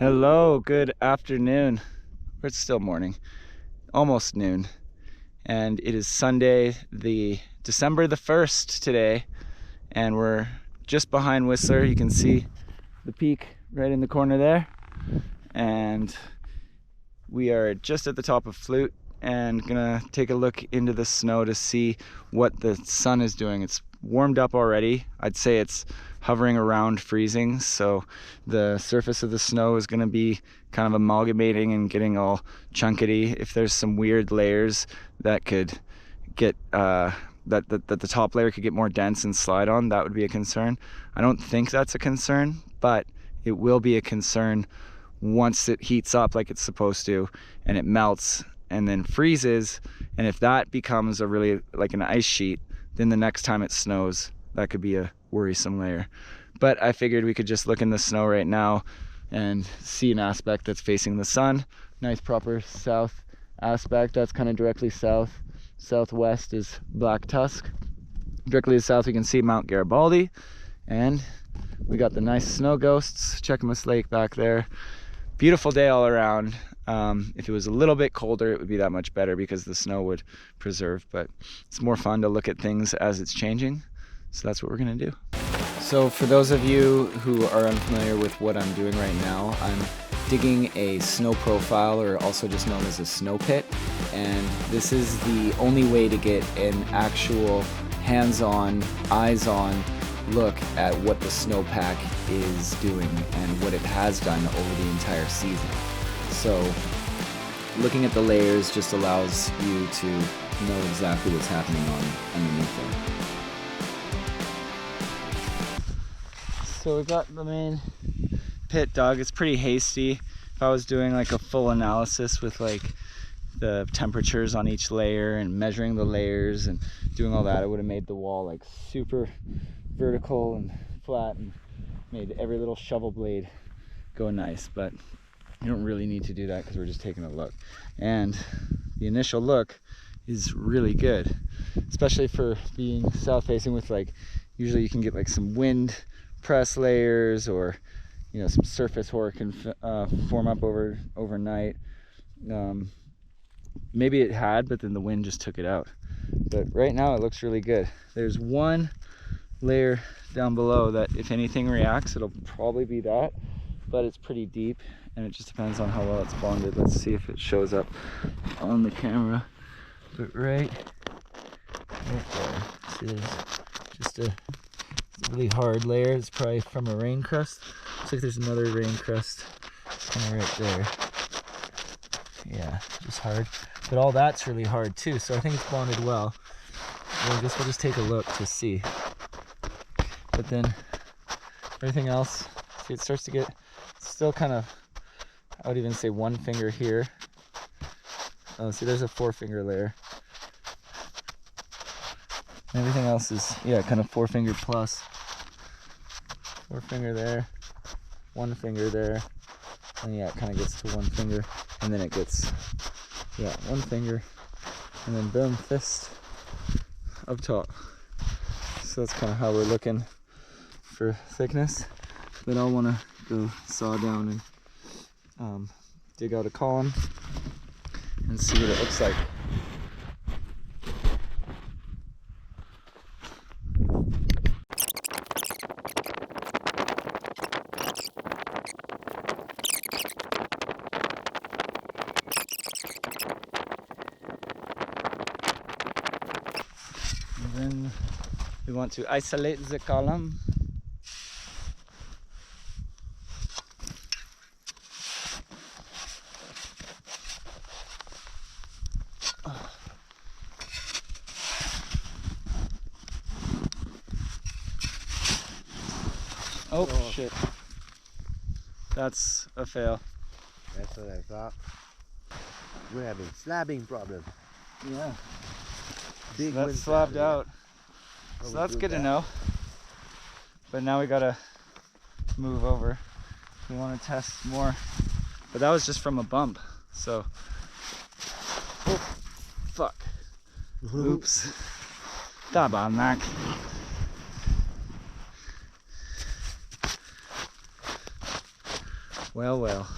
Hello, good afternoon. It's still morning, almost noon, and it is Sunday, December the 1st today, and we're just behind Whistler. You can see the peak right in the corner there, and we are just at the top of Flute and gonna take a look into the snow to see what the sun is doing. It's warmed up already. I'd say it's hovering around freezing, so the surface of the snow is going to be kind of amalgamating and getting all chunkety. If there's some weird layers that could get that the top layer could get more dense and slide on, that would be a concern. I don't think that's a concern, but it will be a concern once it heats up like it's supposed to and it melts and then freezes. And if that becomes a really like an ice sheet, then the next time it snows, that could be a worrisome layer. But I figured we could just look in the snow right now and see an aspect that's facing the sun. Nice proper south aspect. That's kind of directly south. Southwest is Black Tusk. Directly to the south we can see Mount Garibaldi, and we got the nice snow ghosts, Cheakamus Lake back there. Beautiful day all around. If it was a little bit colder, it would be that much better because the snow would preserve, but it's more fun to look at things as it's changing. So that's what we're gonna do. So for those of you who are unfamiliar with what I'm doing right now, I'm digging a snow profile, or also just known as a snow pit. And this is the only way to get an actual hands-on, eyes-on look at what the snowpack is doing and what it has done over the entire season. So looking at the layers just allows you to know exactly what's happening underneath them. So we got the main pit dug. It's pretty hasty. If I was doing like a full analysis with like the temperatures on each layer and measuring the layers and doing all that, I would have made the wall like super vertical and flat and made every little shovel blade go nice, but you don't really need to do that because we're just taking a look. And the initial look is really good, especially for being south facing with like, usually you can get like some wind press layers, or you know, some surface hoar can form up overnight. Maybe it had, but then the wind just took it out. But right now it looks really good. There's one layer down below that if anything reacts, it'll probably be that, but it's pretty deep and it just depends on how well it's bonded. Let's see if it shows up on the camera. But right there, see, there's just a really hard layer. It's probably from a rain crust. Looks like there's another rain crust kind of right there. Yeah, just hard. But all that's really hard too, so I think it's bonded well. And I guess we'll just take a look to see. But then everything else, see, it starts to get still kind of, I would even say one finger here. See, there's a 4-finger layer. And everything else is, yeah, kind of 4-finger plus. 4-finger there, 1 finger there, and yeah, it kind of gets to 1 finger, and then it gets, yeah, 1 finger, and then boom, fist up top. So that's kind of how we're looking for thickness. But I'll want to go saw down and dig out a column and see what it looks like. And then we want to isolate the column. Oh shit. That's a fail. That's what I thought. We're having slabbing problem. Yeah. Big So that's slabbed out. So that's good to know. But now we gotta move over. We want to test more. But that was just from a bump. So. Oh, fuck. Oops. Tabarnak. Well, well.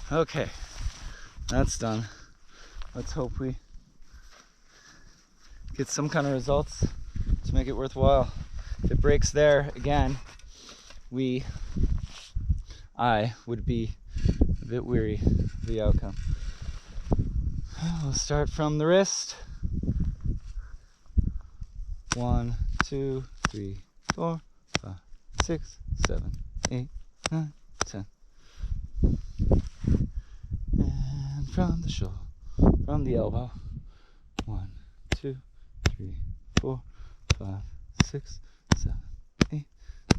Okay, that's done. Let's hope we get some kind of results to make it worthwhile. If it breaks there again, I would be a bit weary of the outcome. We'll start from the wrist. 1, 2, 3, 4, 5, 6, 7, 8, 9, 10. And from the shoulder, from the elbow. 1, 2, 3, 4, 5, 6, 7, 8,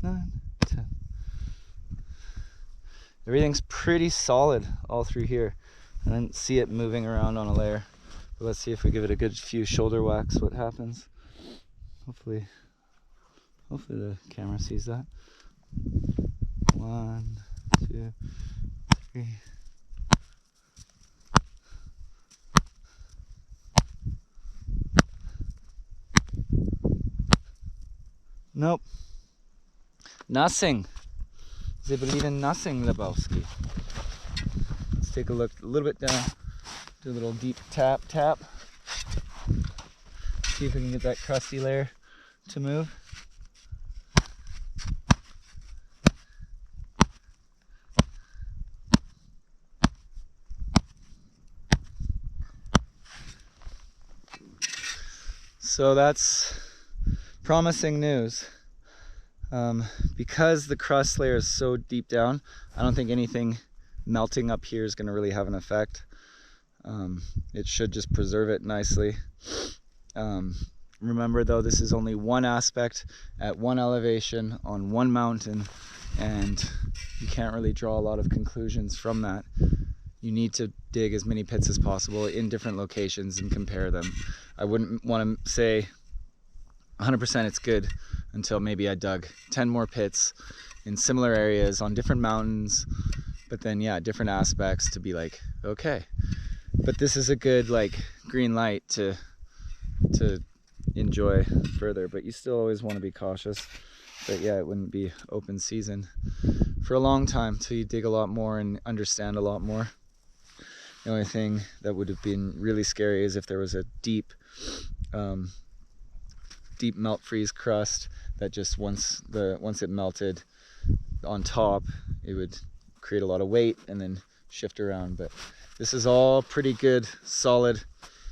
9, 10. Everything's pretty solid all through here. I didn't see it moving around on a layer. But let's see if we give it a good few shoulder whacks, what happens. Hopefully the camera sees that. 1, 2, 3. Nope. Nothing. They believe in nothing, Lebowski. Let's take a look a little bit down. Do a little deep tap. See if we can get that crusty layer to move. So that's promising news. Because the crust layer is so deep down, I don't think anything melting up here is going to really have an effect. It should just preserve it nicely. Remember though, this is only one aspect at one elevation on one mountain, and you can't really draw a lot of conclusions from that. You need to dig as many pits as possible in different locations and compare them. I wouldn't want to say 100% it's good until maybe I dug 10 more pits in similar areas on different mountains, but then yeah, different aspects to be like, okay. But this is a good like green light to enjoy further, but you still always want to be cautious. But yeah, it wouldn't be open season for a long time till you dig a lot more and understand a lot more. The only thing that would have been really scary is if there was a deep melt freeze crust that just once it melted on top, it would create a lot of weight and then shift around. But this is all pretty good, solid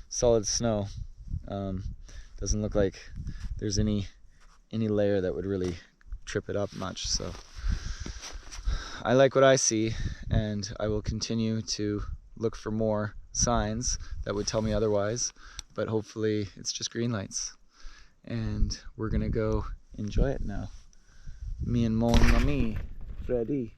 snow. Doesn't look like there's any layer that would really trip it up much. So I like what I see, and I will continue to look for more signs that would tell me otherwise, but hopefully it's just green lights. And we're gonna go enjoy it now. Me and mon ami, Freddy.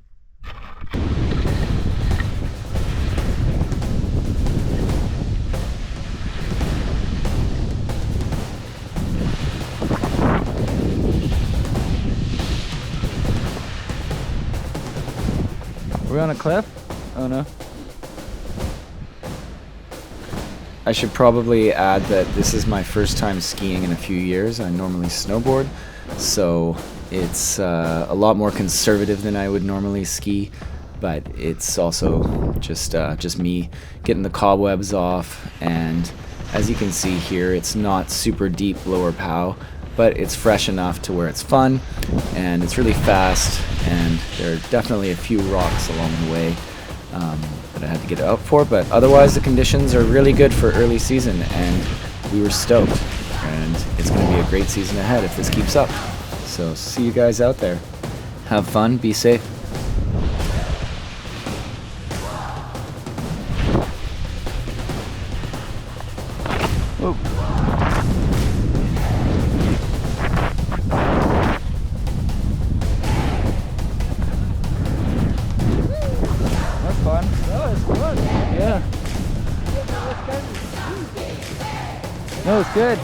Are we on a cliff? Oh no. I should probably add that this is my first time skiing in a few years. I normally snowboard, so it's a lot more conservative than I would normally ski, but it's also just me getting the cobwebs off. And as you can see here, it's not super deep lower pow, but it's fresh enough to where it's fun, and it's really fast, and there are definitely a few rocks along the way that I had to get out for, but otherwise the conditions are really good for early season, and we were stoked, and it's going to be a great season ahead if this keeps up. So see you guys out there. Have fun, be safe. Whoa. That's fun. That was fun. Yeah. No, it's good.